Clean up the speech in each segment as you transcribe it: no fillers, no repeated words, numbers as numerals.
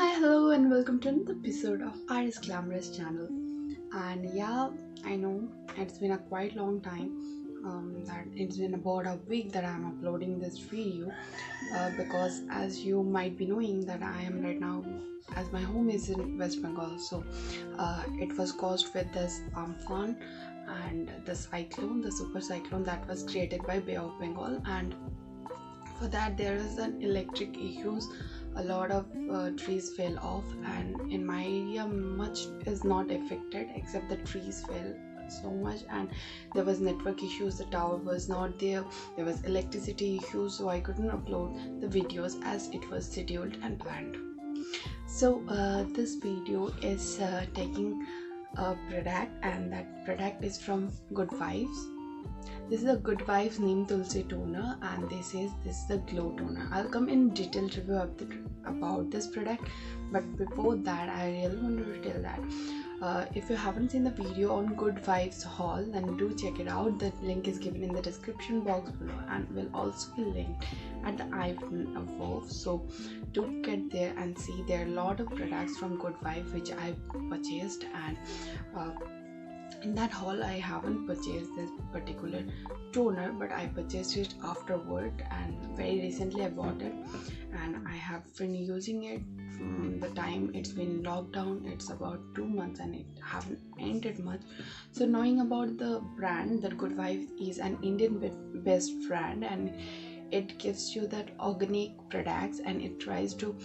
Hi, hello, and welcome to another episode of rsglamrush channel. And yeah, I know it's been a quite long time. That it's been about a week that I'm uploading this video because, as you might be knowing, that I am right now, as my home is in West Bengal. So it was caused with this Amphan and the cyclone, the super cyclone that was created by Bay of Bengal, and for that there is an electric issues. A lot of trees fell off, and in my area much is not affected except the trees fell so much, and there was network issues, the tower was not there, there was electricity issues, so I couldn't upload the videos as it was scheduled and planned. So this video is taking a product, and that product is from Good Vibes. This is a Good Vibes Neem Tulsi toner, and this is the glow toner. I'll come in detailed review about this product, but before that I really want to tell that if you haven't seen the video on Good Vibes Haul, then do check it out. The link is given in the description box below and will also be linked at the icon above, so do get there and see. There are a lot of products from Good Vibes which I purchased, and in that haul I haven't purchased this particular toner, but I purchased it afterward, and very recently I bought it, and I have been using it from the time it's been locked down. It's about 2 months and it haven't ended much. So knowing about the brand, that Good Vibes is an Indian based brand, and it gives you that organic products, and it tries to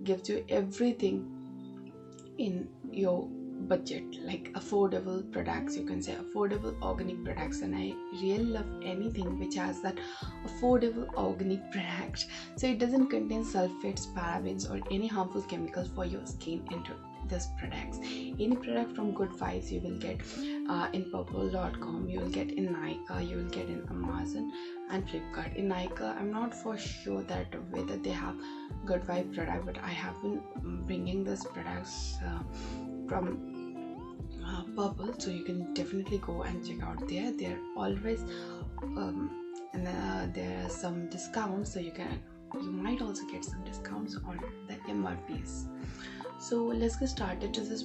give you everything in your budget, like affordable products, you can say affordable organic products. And I really love anything which has that affordable organic product, so it doesn't contain sulfates, parabens, or any harmful chemicals for your skin into this products. Any product from Good Vibes you will get in purple.com, you will get in Nykaa, you will get in Amazon and Flipkart. In Nykaa I'm not for sure that whether they have Good Vibe product, but I have been bringing these products from Purple, so you can definitely go and check out there. They're always and there are some discounts, so you might also get some discounts on the MRPs. So let's get started to this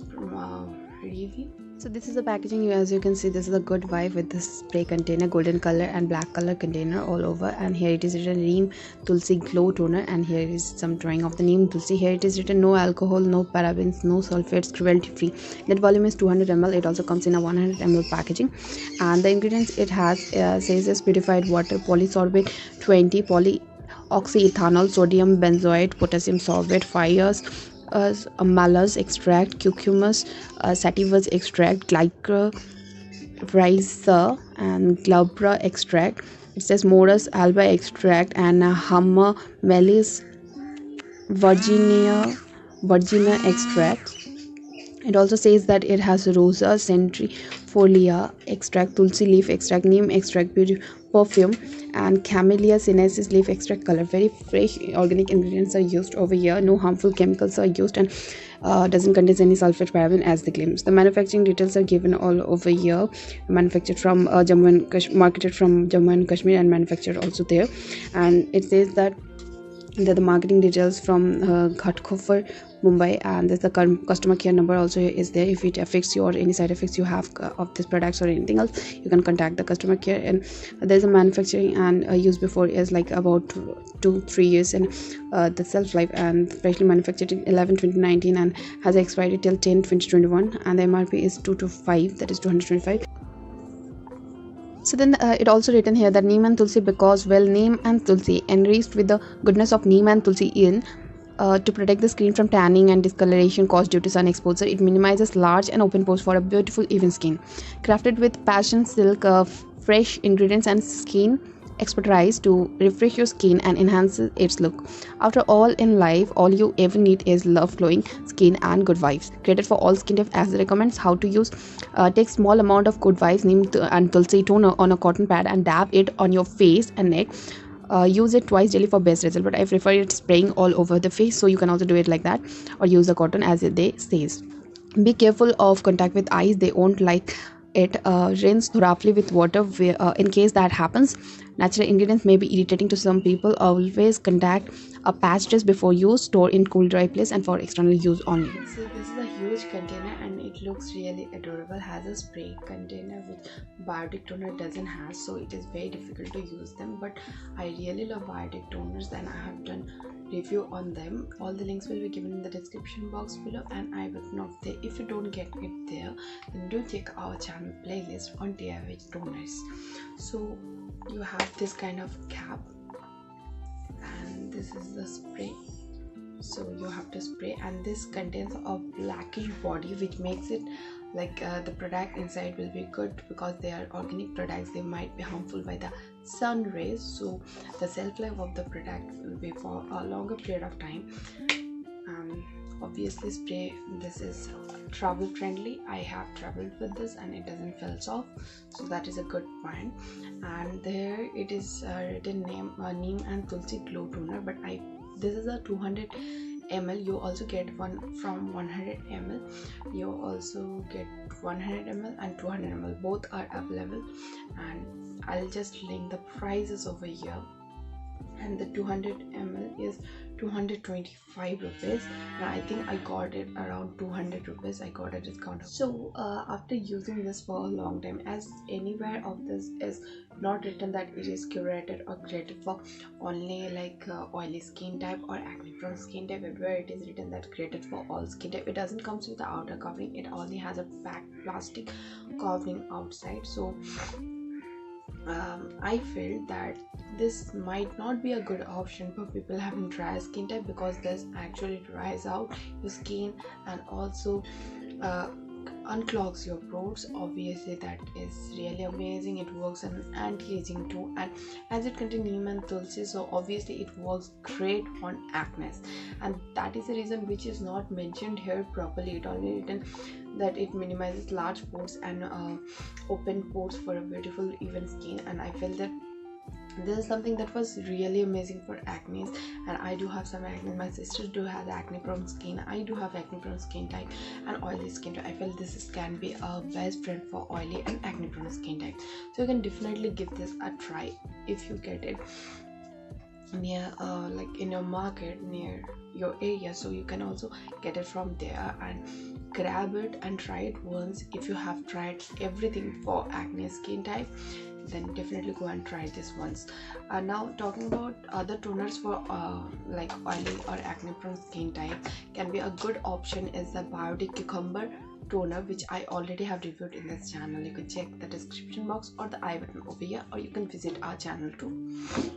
review. So this is the packaging. As you can see, this is a Good Vibe with this spray container, golden color and black color container all over, and here it is written Neem Tulsi Glow Toner, and here is some drawing of the Neem Tulsi. Here it is written no alcohol, no parabens, no sulfates, cruelty free. Net volume is 200 ml. It also comes in a 100 ml packaging, and the ingredients it has says is purified water, polysorbate 20, polyoxyethanol, sodium benzoate, potassium sorbate, 5 years malus extract, cucumis sativus extract, glycyrrhiza and glabra extract. It says morus alba extract and Hammer melis virginia extract. It also says that it has Rosa centrifolia extract, Tulsi leaf extract, Neem extract, perfume, and Camellia sinensis leaf extract color. Very fresh organic ingredients are used over here. No harmful chemicals are used, and doesn't contain any sulfate, paraben as the claims. The manufacturing details are given all over here. Manufactured from marketed from Jammu and Kashmir, and manufactured also there. And it says that the marketing details from Ghatkofar, Mumbai, and there's the customer care number also is there. If it affects you or any side effects you have of this products or anything else, you can contact the customer care. And there's a manufacturing and use before is like about 2-3 years, and the shelf life, and freshly manufactured in 11/2019 and has expiry till 10/2021, and the MRP is 225, that is 225. So then it also written here that Neem and Tulsi, because Neem and Tulsi enriched with the goodness of Neem and Tulsi in to protect the skin from tanning and discoloration caused due to sun exposure. It minimizes large and open pores for a beautiful even skin. Crafted with passion silk, fresh ingredients and skin expertise to refresh your skin and enhance its look. After all in life, all you ever need is love, glowing skin and good vibes. Created for all skin types, as it recommends how to use. Take small amount of Good Vibes Neem and Tulsi toner on a cotton pad and dab it on your face and neck. Use it twice daily for best result, but I prefer it spraying all over the face, so you can also do it like that, or use the cotton as they says. Be careful of contact with eyes, they won't like it. Rinse thoroughly with water in case that happens. natural ingredients may be irritating to some people. Always contact a patch test before use. Store in cool dry place and for external use only. So this is a huge container and it looks really adorable. Has a spray container which Biotique toner doesn't have, so it is very difficult to use them. But I really love Biotique toners and I have done review on them. All the links will be given in the description box below and I will not there. If you don't get it there, then do check our channel playlist on DIY toners. So you have this kind of cap and this is the spray. So you have to spray, and this contains a blackish body which makes it like the product inside will be good because they are organic products. They might be harmful by the sun rays, so the shelf life of the product will be for a longer period of time. Obviously spray, this is travel friendly. I have traveled with this and it doesn't feel soft, so that is a good point. And there it is written name neem and tulsi glow toner, but this is a 200 ml. You also get one from 100 ml. You also get 100 ml and 200 ml. Both are available and I'll just link the prices over here. And the 200 ml is 225 rupees and I think I got it around 200 rupees. I got a discount. So after using this for a long time, as anywhere of this is not written that it is curated or created for only like oily skin type or acne prone skin type, everywhere it is written that created for all skin type. It doesn't come with the outer covering, it only has a back plastic covering outside. So I felt that this might not be a good option for people having dry skin type because this actually dries out your skin and also unclogs your pores. Obviously that is really amazing. It works as an anti-aging too, and as it contains neem and tulsi, so obviously it works great on acne, and that is the reason which is not mentioned here properly. It only written that it minimizes large pores and open pores for a beautiful even skin, and I felt that this is something that was really amazing for acne. And I do have some acne, my sister do have acne prone skin, I do have acne prone skin type and oily skin type. I feel this can be a best friend for oily and acne prone skin type, so you can definitely give this a try if you get it near like in your market near your area. So you can also get it from there and grab it and try it once. If you have tried everything for acne skin type, then definitely go and try this once. Now talking about other toners for like oily or acne prone skin type, can be a good option is the Biotique cucumber toner, which I already have reviewed in this channel. You can check the description box or the I button over here, or you can visit our channel too.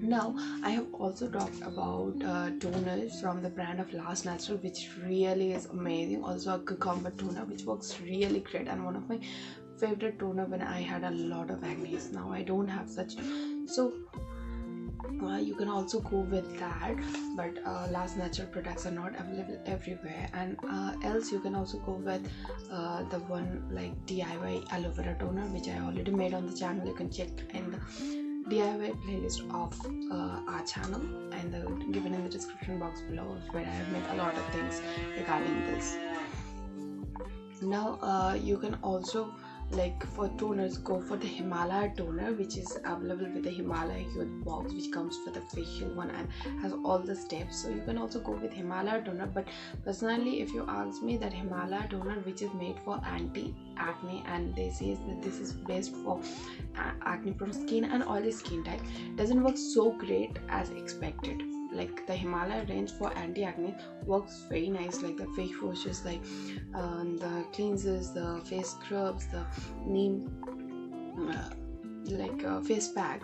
Now I have also talked about toners from the brand of Last Natural, which really is amazing. Also a cucumber toner which works really great and one of my favorite toner when I had a lot of acne. Now I don't have such, so you can also go with that, but Last Natural products are not available everywhere. And else you can also go with the one like DIY aloe vera toner, which I already made on the channel. You can check in the DIY playlist of our channel and given in the description box below, where I have made a lot of things regarding this. Now you can also, like for toners, go for the Himalaya toner, which is available with the Himalaya Youth box, which comes for the facial one and has all the steps. So you can also go with Himalaya toner, but personally if you ask me, that Himalaya toner which is made for anti-acne, and they say that this is best for acne prone skin and oily skin type, doesn't work so great as expected. Like the Himalaya range for anti-acne works very nice, like the face washes, like the cleansers, the face scrubs, the neem face pack,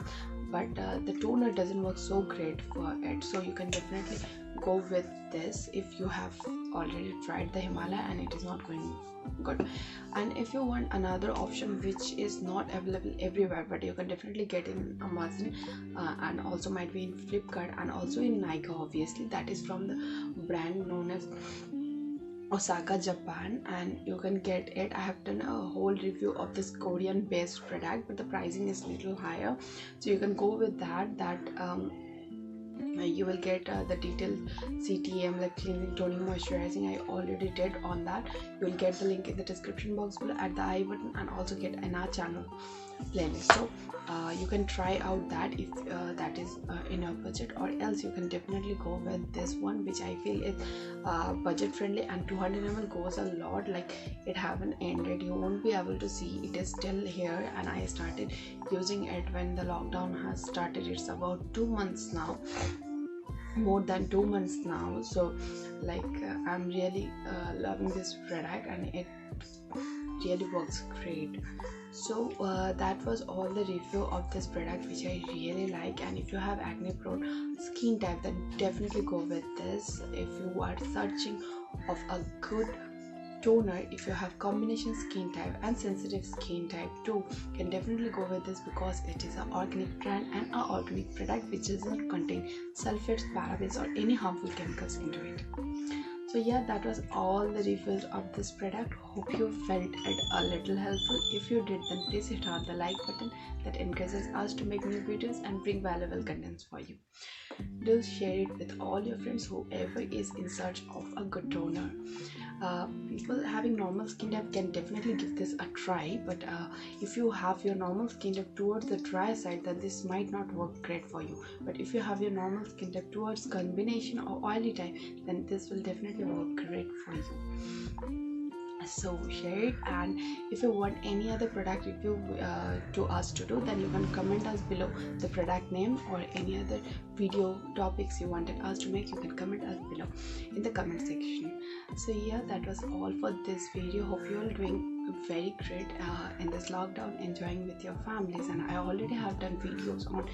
but the toner doesn't work so great for it. So you can definitely go with this if you have already tried the Himalaya and it is not going good. And if you want another option which is not available everywhere, but you can definitely get in Amazon and also might be in Flipkart and also in Nika, obviously, that is from the brand known as Osaka, Japan, and you can get it. I have done a whole review of this Korean based product, but the pricing is little higher, so you can go with that you will get the detailed CTM like cleansing, toning, moisturizing. I already did on that. You will get the link in the description box below at the I button, and also get in our channel playlist. So you can try out that if that is in your budget, or else you can definitely go with this one, which I feel is budget friendly, and 200 ml goes a lot. Like, it haven't ended, you won't be able to see, it is still here. And I started using it when the lockdown has started. It's about 2 months now, more than 2 months now. So like I'm really loving this product, and it really works great. So that was all the review of this product, which I really like. And if you have acne prone skin type, then definitely go with this. If you are searching of a good toner, if you have combination skin type and sensitive skin type too, can definitely go with this, because it is an organic brand and an organic product which doesn't contain sulfates, parabens or any harmful chemicals into it. So yeah, that was all the reviews of this product. Hope you felt it a little helpful. If you did, then please hit on the like button. That encourages us to make new videos and bring valuable contents for you. Do share it with all your friends, whoever is in search of a good toner. People having normal skin type can definitely give this a try, but if you have your normal skin type towards the dry side, then this might not work great for you. But if you have your normal skin type towards combination or oily type, then this will definitely work great for you. So share it, and if you want any other product review to us to do, then you can comment us below the product name, or any other video topics you wanted us to make, you can comment us below in the comment section. So yeah, that was all for this video. Hope you all doing very great in this lockdown, enjoying with your families. And I already have done videos on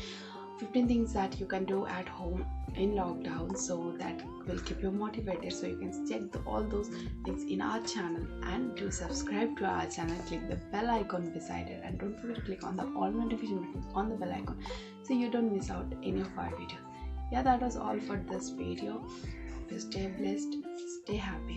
15 things that you can do at home in lockdown, so that will keep you motivated. So you can check all those things in our channel, and do subscribe to our channel, click the bell icon beside it, and don't forget to click on the all notification buttons on the bell icon, so you don't miss out any of our videos. Yeah, that was all for this video. Stay blessed, stay happy.